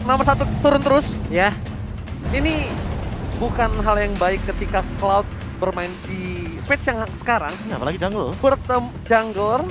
Nomor satu turun terus. Ya. Ini bukan hal yang baik ketika Cloud bermain di patch yang sekarang. Ya, apalagi jungle. Jungler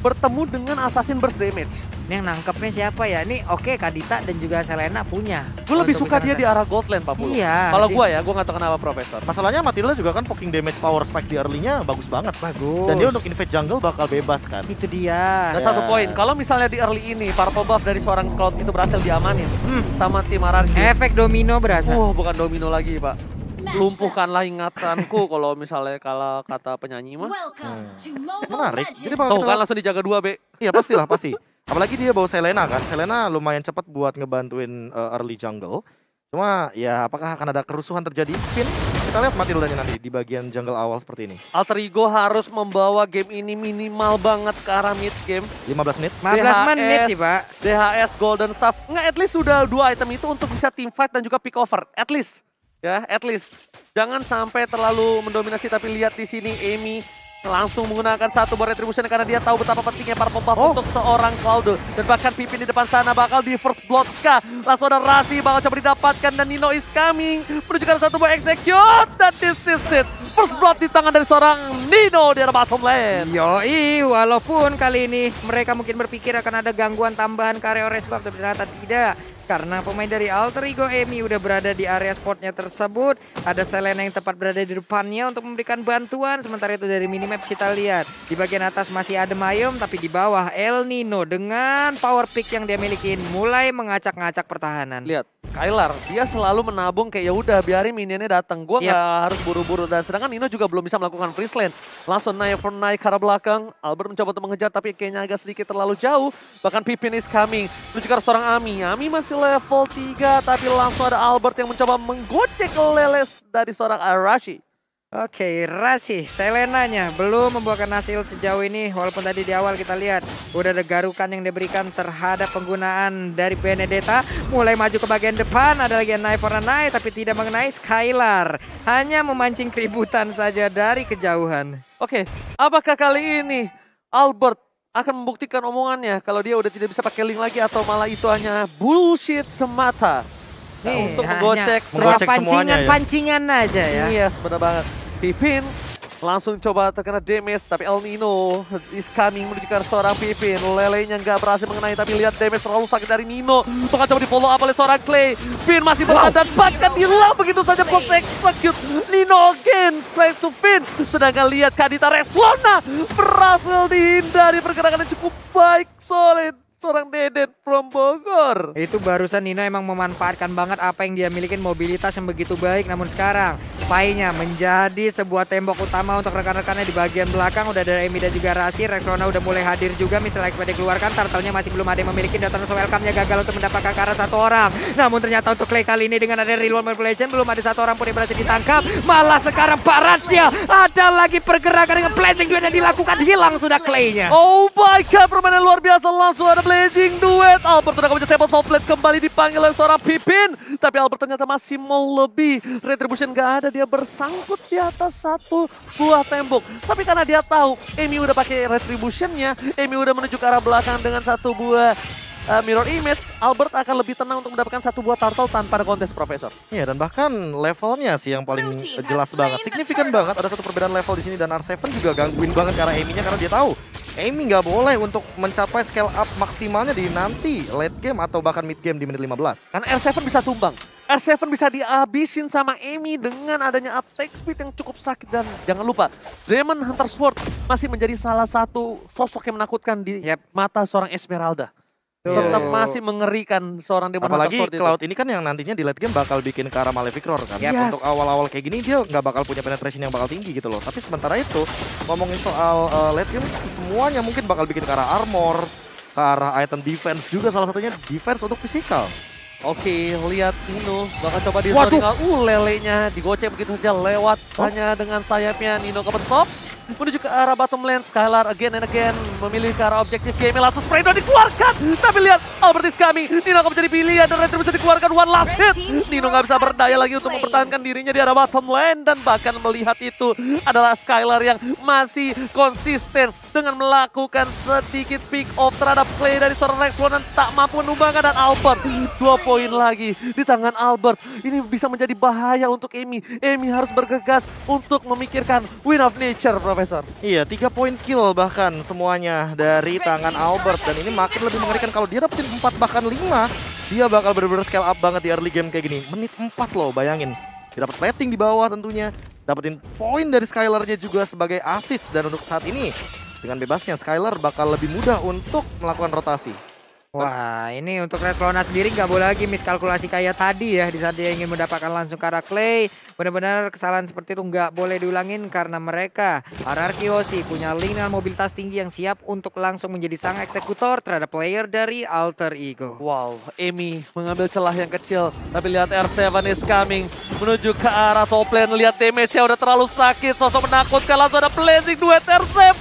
bertemu dengan Assassin Burst Damage. Ini yang nangkepnya siapa ya? Ini oke Kadita dan juga Selena punya. Gue lebih Untuk suka bisa dia di arah gold lane, Pak Pulu. Iya. Kalau gue ya, gue gak tahu kenapa Profesor. Masalahnya Matilda juga kan poking damage power spike di early-nya bagus banget. Bagus. Dan dia untuk invade jungle bakal bebas kan. Itu dia. Dan Ya. satu poin, kalau misalnya di early ini purple buff dari seorang Cloud itu berhasil diamanin sama tim RRQ. Efek domino berasa. Bukan domino lagi, Pak. Lumpuhkanlah ingatanku kalau misalnya kalau kata penyanyi mah. Menarik. Jadi bakal Tuh kita kan langsung dijaga 2, B. Iya pastilah pasti. Apalagi dia bawa Selena kan. Selena lumayan cepat buat ngebantuin early jungle. Cuma ya apakah akan ada kerusuhan terjadi? Pin, kita lihat Matildanya nanti di bagian jungle awal seperti ini. Alter Ego harus membawa game ini minimal banget ke arah mid game. 15 menit. 15 menit sih Pak. DHS, Golden Staff. Nggak, at least sudah 2 item itu untuk bisa team fight dan juga pick over. At least. Ya, at least. Jangan sampai terlalu mendominasi, tapi lihat di sini Amy langsung menggunakan satu buat retribution karena dia tahu betapa pentingnya para pembuff untuk seorang Cloud. Dan bahkan Pipin di depan sana bakal di first blood kah. Langsung ada Rasi bakal coba didapatkan dan Nino is coming. Menunjukkan satu buah execute dan this is it. First blood di tangan dari seorang Nino di arah bottom lane. Yoi, walaupun kali ini mereka mungkin berpikir akan ada gangguan tambahan ke area race buff, tapi ternyata tidak. Karena pemain dari Alter Ego Amy udah berada di area spotnya tersebut. Ada Selena yang tepat berada di depannya untuk memberikan bantuan. Sementara itu dari minimap kita lihat. Di bagian atas masih ada Mayom, tapi di bawah El Nino dengan power pick yang dia milikin mulai mengacak-ngacak pertahanan. Lihat, Kylar dia selalu menabung kayak ya udah biarin minionnya datang. Gua nggak harus buru-buru, dan sedangkan Nino juga belum bisa melakukan freeze lane. Langsung naik ke arah belakang. Albert mencoba untuk mengejar tapi kayaknya agak sedikit terlalu jauh. Bahkan Pipin is coming. Menuju ke arah seorang Ami. Ami masih level 3 tapi langsung ada Albert yang mencoba menggocek leles dari seorang Arashi. Oke, Rasi, Selenanya belum membuahkan hasil sejauh ini. Walaupun tadi di awal kita lihat udah ada garukan yang diberikan terhadap penggunaan dari Benedetta. Mulai maju ke bagian depan, ada lagi Knife for a Knife tapi tidak mengenai Skylar. Hanya memancing keributan saja dari kejauhan. Oke, apakah kali ini Albert akan membuktikan omongannya kalau dia udah tidak bisa pakai link lagi atau malah itu hanya bullshit semata? Nih, untuk menggocek semuanya ya. pancingan aja ya. Yes, benar banget. Pipin langsung coba terkena damage, tapi El Nino is coming menuju ke seorang Pipin. Lelenya nggak berhasil mengenai, tapi lihat damage terlalu sakit dari Nino. Bakal coba di follow up oleh seorang Clay. Finn masih berada dan bahkan hilang begitu saja post execute. Nino again straight to Finn. Sedangkan lihat Kadita Reslona berhasil dihindari pergerakan yang cukup baik, solid. Seorang Deden from Bogor. Itu barusan Nino emang memanfaatkan banget apa yang dia miliki, mobilitas yang begitu baik. Namun sekarang Painya menjadi sebuah tembok utama untuk rekan-rekannya di bagian belakang. Udah ada Emi dan juga Rasi. Rexona udah mulai hadir juga. Misalnya XP dikeluarkan, Turtle-nya masih belum ada yang memiliki. Datan welcome-nya gagal untuk mendapatkan ke arah satu orang. Namun ternyata untuk Clay kali ini dengan ada real world manipulation belum ada satu orang pun yang berhasil ditangkap. Malah sekarang Pak Ratsya ada lagi pergerakan dengan blessing duet yang dilakukan. Hilang sudah Clay-nya. Oh my god, permainan luar biasa. Langsung ada blazing duet. Albert udah kebaca table soft plate kembali dipanggil oleh seorang Pipin. Tapi Albert ternyata masih mau lebih. Retribution gak ada, dia bersangkut di atas satu buah tembok. Tapi karena dia tahu Amy udah pakai retributionnya, Amy udah menuju ke arah belakang dengan satu buah mirror image, Albert akan lebih tenang untuk mendapatkan satu buah turtle tanpa ada kontes, Profesor. Iya, dan bahkan levelnya sih yang paling jelas banget, signifikan banget. Ada satu perbedaan level di sini dan R7 juga gangguin banget karena Amy-nya, karena dia tahu Amy nggak boleh untuk mencapai scale up maksimalnya di nanti late game atau bahkan mid game di menit 15. Karena R7 bisa tumbang. R7 bisa dihabisin sama Amy dengan adanya attack speed yang cukup sakit. Dan jangan lupa, Demon Hunter Sword masih menjadi salah satu sosok yang menakutkan di mata seorang Esmeralda. Tetap masih mengerikan seorang Demon Apalagi Hunter Sword Cloud itu. ini kan yang nantinya di late game bakal bikin ke arah Malefic Roar kan. Yes. Untuk awal-awal kayak gini dia nggak bakal punya penetration yang bakal tinggi gitu loh. Tapi sementara itu ngomongin soal late game, semuanya mungkin bakal bikin ke arah armor, ke arah item defense juga, salah satunya defense untuk physical. Oke, lihat Nino bakal coba di lelenya digocek begitu saja lewat hanya dengan sayapnya. Nino kepentok. menuju ke arah bottom lane. Skylar again and again memilih ke arah objektif game. Langsung spray down dikeluarkan. Tapi lihat, Albert is coming. Nino akan menjadi pilihan dan Retro bisa dikeluarkan one last hit. Nino nggak bisa berdaya lagi untuk mempertahankan dirinya di arah bottom lane. Dan bahkan melihat itu adalah Skylar yang masih konsisten dengan melakukan sedikit pick off terhadap play dari seorang Rexlon dan tak mampu menumbangkan. Dan Albert 2 poin lagi di tangan Albert. Ini bisa menjadi bahaya untuk Emi. Emi harus bergegas untuk memikirkan win of nature, Profesor. Iya, 3 poin kill bahkan semuanya dari tangan Albert. Dan ini makin lebih mengerikan kalau dia dapetin 4 bahkan 5. Dia bakal bener-bener scale up banget di early game kayak gini. Menit 4 loh, bayangin. Dia dapat plating di bawah tentunya. Dapetin poin dari Skylar-nya juga sebagai assist. Dan untuk saat ini, dengan bebasnya Skylar bakal lebih mudah untuk melakukan rotasi. Wah, ini untuk Reslona sendiri nggak boleh lagi miskalkulasi kayak tadi ya. Di saat dia ingin mendapatkan langsung ke arah Clay. Benar-benar kesalahan seperti itu nggak boleh diulangin karena mereka RRQ Hoshi punya link dengan mobilitas tinggi yang siap untuk langsung menjadi sang eksekutor terhadap player dari Alter Ego. Wow, Emi mengambil celah yang kecil. Tapi lihat R7 is coming menuju ke arah top lane. Lihat damage-nya udah terlalu sakit. Sosok menakutkan, langsung ada blazing duet R7.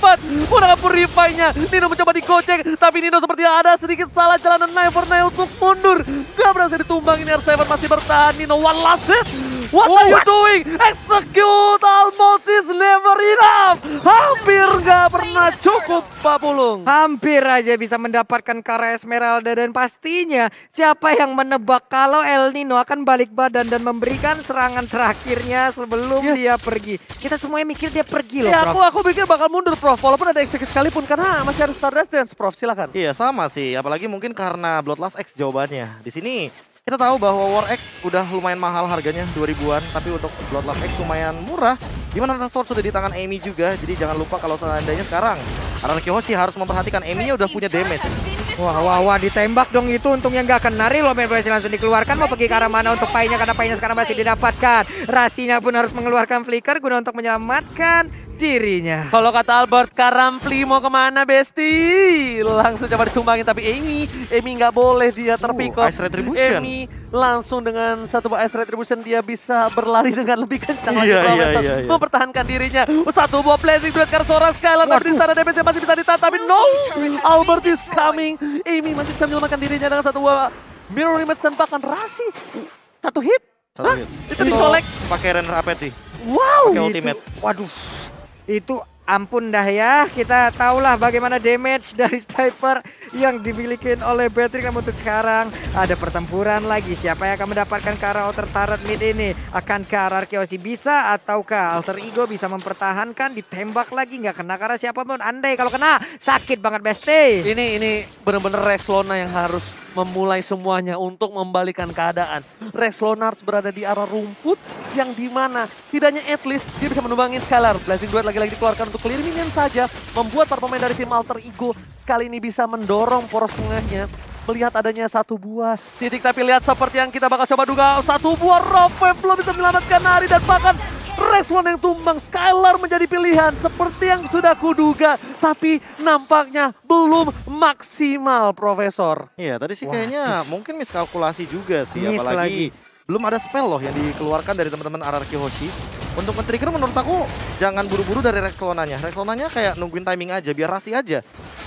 Menggunakan purify-nya. Nino mencoba digocek. Tapi Nino sepertinya ada sedikit salah jalan dan Knife for Knife untuk mundur. Gak berhasil ditumbang, ini R7 masih bertahan. Nino one last hit. What are you doing? Execute almost is never enough. Hampir gak pernah cukup, Pak Pulung. Hampir aja bisa mendapatkan Kara Esmeralda dan pastinya siapa yang menebak kalau El Nino akan balik badan dan memberikan serangan terakhirnya sebelum dia pergi. Kita semuanya mikir dia pergi loh, Ya, Prof. aku pikir bakal mundur, Prof. Walaupun ada execute sekalipun karena masih ada Stardust Dance, Prof. Silakan. Iya, sama sih. Apalagi mungkin karena Bloodlust X jawabannya. Di sini kita tahu bahwa War X udah lumayan mahal harganya 2000-an, tapi untuk Bloodlust X lumayan murah. Dimana Sword sudah di tangan Emi juga, jadi jangan lupa kalau seandainya sekarang RRQ Hoshi harus memperhatikan Emi-nya udah punya damage. Wah, ditembak dong itu, untungnya nggak kena. Reload berhasil langsung dikeluarkan, mau pergi ke arah mana untuk Pai-nya karena Pai-nya sekarang masih didapatkan. Rasinya pun harus mengeluarkan flicker guna untuk menyelamatkan dirinya. Kalau kata Albert, Karampli mau kemana, Besti? Langsung coba disumbangin, tapi Emi nggak boleh dia terpikul. Ice Retribution. Emi langsung dengan satu buah Ice Retribution dia bisa berlari dengan lebih kencang lagi, Iya, Profesor. iya. Mempertahankan dirinya. Satu buah blazing duet karena seorang Skylar, tapi di sana damage masih bisa ditahan, tapi no! Albert is coming. Emi masih bisa menyelamatkan dirinya dengan satu buah mirror image dan bahkan Rasi. Satu hit? Satu hit. Itu dicolek. Pakai Renner Apeti. Wow! Pakai ultimate. Waduh, itu ampun dah ya. Kita tahulah bagaimana damage dari sniper yang dimiliki oleh Patrick. Namun untuk sekarang ada pertempuran lagi. Siapa yang akan mendapatkan ke arah outer turret mid ini? Akankah RRQ Hoshi bisa ataukah Alter Ego bisa mempertahankan? Ditembak lagi nggak kena karena siapapun. Andai kalau kena sakit banget, Besti. Ini benar-benar Rexlona yang harus memulai semuanya untuk membalikan keadaan. Rexlona harus berada di arah rumput yang dimana tidaknya at least dia bisa menumbangin Skylar. Blazing Duet lagi-lagi dikeluarkan untuk clear minion saja. Membuat para pemain dari tim Alter Ego kali ini bisa mendorong poros tengahnya. Melihat adanya satu buah titik, tapi lihat seperti yang kita bakal coba duga. Satu buah Rob Wave belum bisa menyelamatkan Nari dan bahkan Rexlona yang tumbang. Skylar menjadi pilihan seperti yang sudah kuduga. Tapi nampaknya belum maksimal, Profesor. Iya, tadi sih kayaknya mungkin miskalkulasi juga sih. Miss Apalagi lagi. belum ada spell loh yang dikeluarkan dari teman-teman RRQ Hoshi. Untuk men-trigger menurut aku jangan buru-buru dari Rexlonanya. Rexlonanya kayak nungguin timing aja, biar Rasi aja.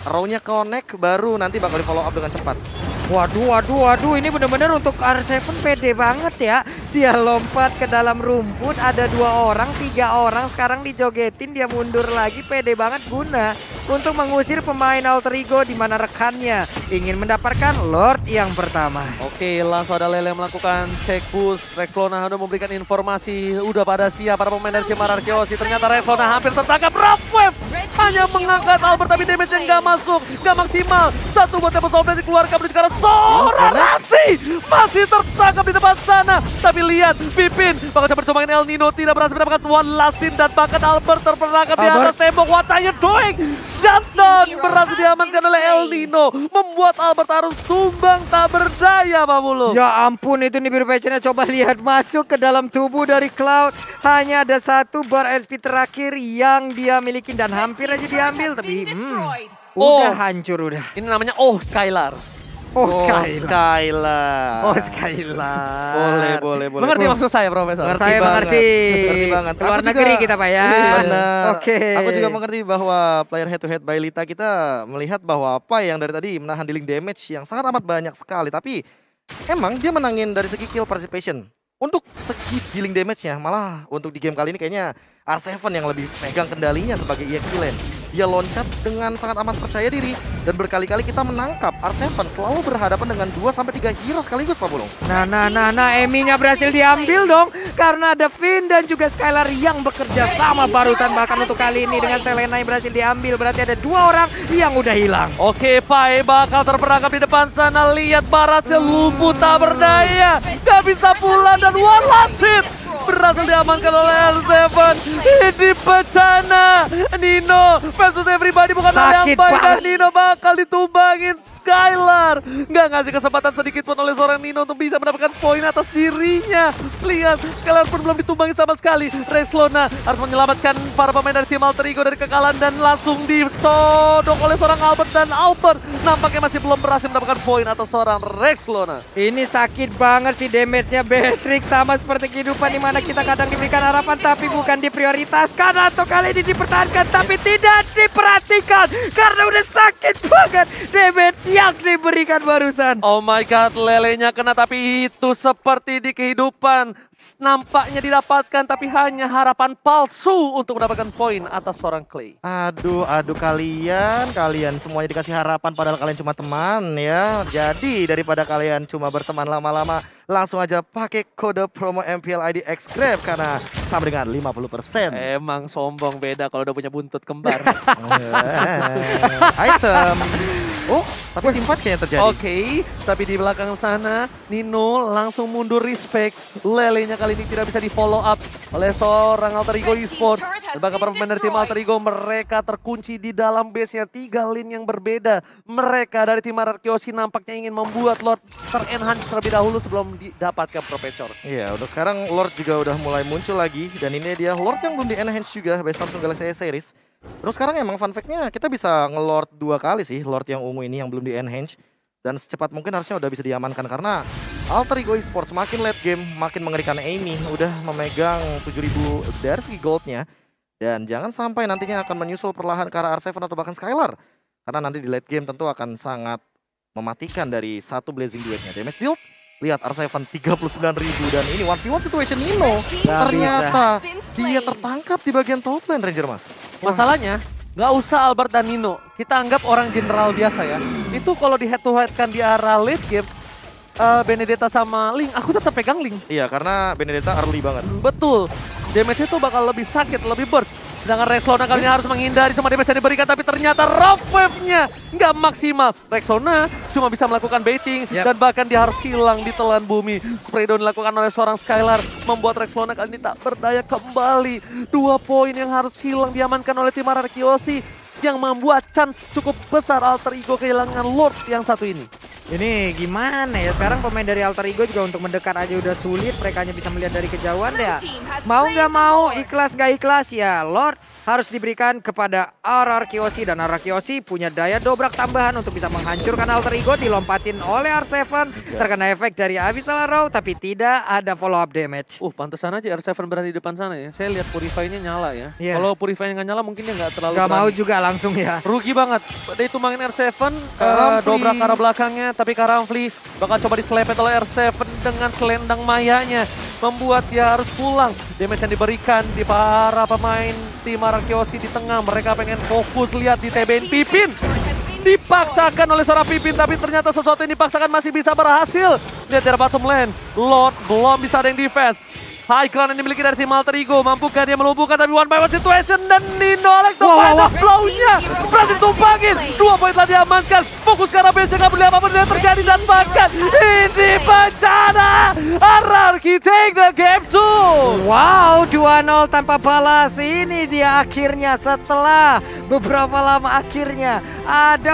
Row-nya connect baru nanti bakal di follow up dengan cepat. Waduh, ini benar-benar untuk R7 pede banget ya. Dia lompat ke dalam rumput, ada 2 orang, 3 orang, sekarang dijogetin, dia mundur lagi, pede banget guna untuk mengusir pemain Alter Ego di mana rekannya ingin mendapatkan Lord yang pertama. Oke, langsung ada Lele melakukan check boost. Rexlona udah memberikan informasi, udah pada siap para pemain dari tim RRQ Hoshi. Ternyata Rexlona hampir tertangkap. Rob Wave hanya mengangkat Albert, tapi damage-nya nggak masuk, nggak maksimal. Satu buat Temple Soul dikeluarkan menuju ke arah seorang Rasi masih tertangkap di depan sana. Tapi lihat, Pipin bakal coba disumbangin El Nino, tidak berhasil mendapatkan one last hit dan bahkan Albert terperangkap di atas tembok. What are you doing? Shutdown berhasil diamankan oleh El Nino, membuat Albert harus tumbang tak berdaya, Pak Bulu. Ya ampun, itu nih biru passionnya, coba lihat masuk ke dalam tubuh dari Cloud. Hanya ada 1 bar SP terakhir yang dia miliki dan hampir aja diambil, tapi udah hancur udah. Ini namanya Skylar. Oh, Skylar. Skylar. Oh, Skylar. Boleh. Mengerti maksud saya, Profesor? Saya mengerti. Ngerti banget. Luar Aku negeri juga- kita, Pak ya. Benar. Oke. Aku juga mengerti bahwa player head to head by Lita kita melihat bahwa apa yang dari tadi menahan dealing damage yang sangat amat banyak sekali. Tapi emang dia menangin dari segi kill participation. Untuk segi dealing damage-nya, malah untuk di game kali ini kayaknya R7 yang lebih pegang kendalinya sebagai EXP lane. Dia loncat dengan sangat amat percaya diri dan berkali-kali kita menangkap R7 selalu berhadapan dengan 2-3 hero sekaligus, Pak Bulung. Nah, Emi-nya berhasil diambil dong karena ada Finn dan juga Skylar yang bekerja sama barusan, bahkan untuk kali ini dengan Selena yang berhasil diambil, berarti ada 2 orang yang udah hilang. Oke, Pai bakal terperangkap di depan sana. Lihat Barat lumpuh tak berdaya. Gak bisa pulang dan one last hit. Berhasil diamankan oleh R7. Ini bencana. Nino versus everybody bukan hal yang Sakit baik. Dan banget. Nino bakal ditumbangin Skylar. Nggak ngasih kesempatan sedikit pun oleh seorang Nino untuk bisa mendapatkan poin atas dirinya. Lihat, Skylar pun belum ditumbangin sama sekali. Rexlona harus menyelamatkan para pemain dari tim Alter Ego dari kekalahan dan langsung ditodong oleh seorang Albert. Dan Albert nampaknya masih belum berhasil mendapatkan poin atas seorang Rexlona. Ini sakit banget sih damage-nya Beatrix, sama seperti kehidupan di mana kita kadang diberikan harapan tapi bukan diprioritaskan, atau kali ini dipertahankan tapi tidak diperhatikan karena udah sakit banget damage yang diberikan barusan. Oh my god, lelenya kena tapi itu seperti di kehidupan. Nampaknya didapatkan tapi hanya harapan palsu untuk mendapatkan poin atas seorang Clay. Aduh kalian semuanya dikasih harapan padahal kalian cuma teman ya. Jadi daripada kalian cuma berteman lama-lama, langsung aja pakai kode promo MPL ID Xgrab karena sama dengan 50%. Emang sombong beda kalau udah punya buntut kembar. Item. Oh, tapi tim fight kayaknya terjadi. Oke, tapi di belakang sana Nino langsung mundur respect. Lelenya kali ini tidak bisa di follow up oleh seorang Alter Ego Esports. Dan bahkan para pemain dari tim Alter Ego mereka terkunci di dalam base-nya. 3 lane yang berbeda. Mereka dari tim Arkeosi nampaknya ingin membuat Lord ter-enhance terlebih dahulu sebelum didapatkan Profesor. Iya, untuk sekarang Lord juga udah mulai muncul lagi. Dan ini dia Lord yang belum di-enhance juga by Samsung Galaxy S Series. Terus sekarang emang fun fact-nya kita bisa nge-Lord 2 kali sih, Lord yang ungu ini yang belum di-enhance. Dan secepat mungkin harusnya udah bisa diamankan karena Alter Ego Esports makin late game, makin mengerikan. Amy udah memegang 7.000 dari segi goldnya. Dan jangan sampai nantinya akan menyusul perlahan ke arah R7 atau bahkan Skylar. Karena nanti di late game tentu akan sangat mematikan dari satu Blazing Duetnya. Damage deal, lihat R7 39.000 dan ini 1v1 situation Nino. Ternyata dia tertangkap di bagian top lane Ranger Mas. Masalahnya, nggak usah Albert dan Nino. Kita anggap orang general biasa ya. Itu kalau di head to head kan di arah late game, Benedetta sama Link, aku tetap pegang Link. Iya, karena Benedetta early banget. Betul, damage itu bakal lebih sakit, lebih burst. Sedangkan Rexona kali ini harus menghindari semua damage yang diberikan, tapi ternyata rough wave-nya nggak maksimal. Rexona cuma bisa melakukan baiting, dan bahkan dia harus hilang di telan bumi. Spray down dilakukan oleh seorang Skylar, membuat Rexona kali ini tak berdaya kembali. 2 poin yang harus hilang diamankan oleh tim Arkeosi, yang membuat chance cukup besar Alter Ego kehilangan Lord yang satu ini. Ini gimana ya, sekarang pemain dari Alter Ego juga untuk mendekat aja udah sulit, mereka hanya bisa melihat dari kejauhan ya. Mau nggak mau, ikhlas nggak ikhlas ya, Lord harus diberikan kepada Arkeosi, dan Arkeosi punya daya dobrak tambahan untuk bisa menghancurkan Alter Ego. Dilompatin oleh R7, terkena efek dari Abyssal Arrow tapi tidak ada follow up damage. Pantesan aja R7 berada di depan sana ya. Saya lihat Purify-nya nyala ya. Iya. Kalau Purify-nya nggak nyala mungkin dia nggak terlalu Gak berani. mau juga langsung ya. Rugi banget. Dia itu main R7, Karamfli. dobrak ke arah belakangnya, tapi Karamfli bakal coba diselepet oleh R7 dengan selendang mayanya. Membuat dia harus pulang. Damage yang diberikan di para pemain tim Arkeosi di tengah. Mereka pengen fokus, lihat di TBN Pipin. Dipaksakan oleh seorang Pipin, tapi ternyata sesuatu yang dipaksakan masih bisa berhasil. Lihat dari bottom lane, Lord belum bisa ada yang defense. High ground yang dimiliki dari tim Alter Ego, mampukah dia melumpuhkan, tapi one by one situation, dan Nino Electro flow-nya berhasil tumpangin. 2 poin telah diamankan, fokus ke arah base, nggak boleh apapun yang terjadi, dan bahkan ini bencana. RRQ take the game 2. Wow, 2-0 tanpa balas. Ini dia akhirnya setelah beberapa lama akhirnya ada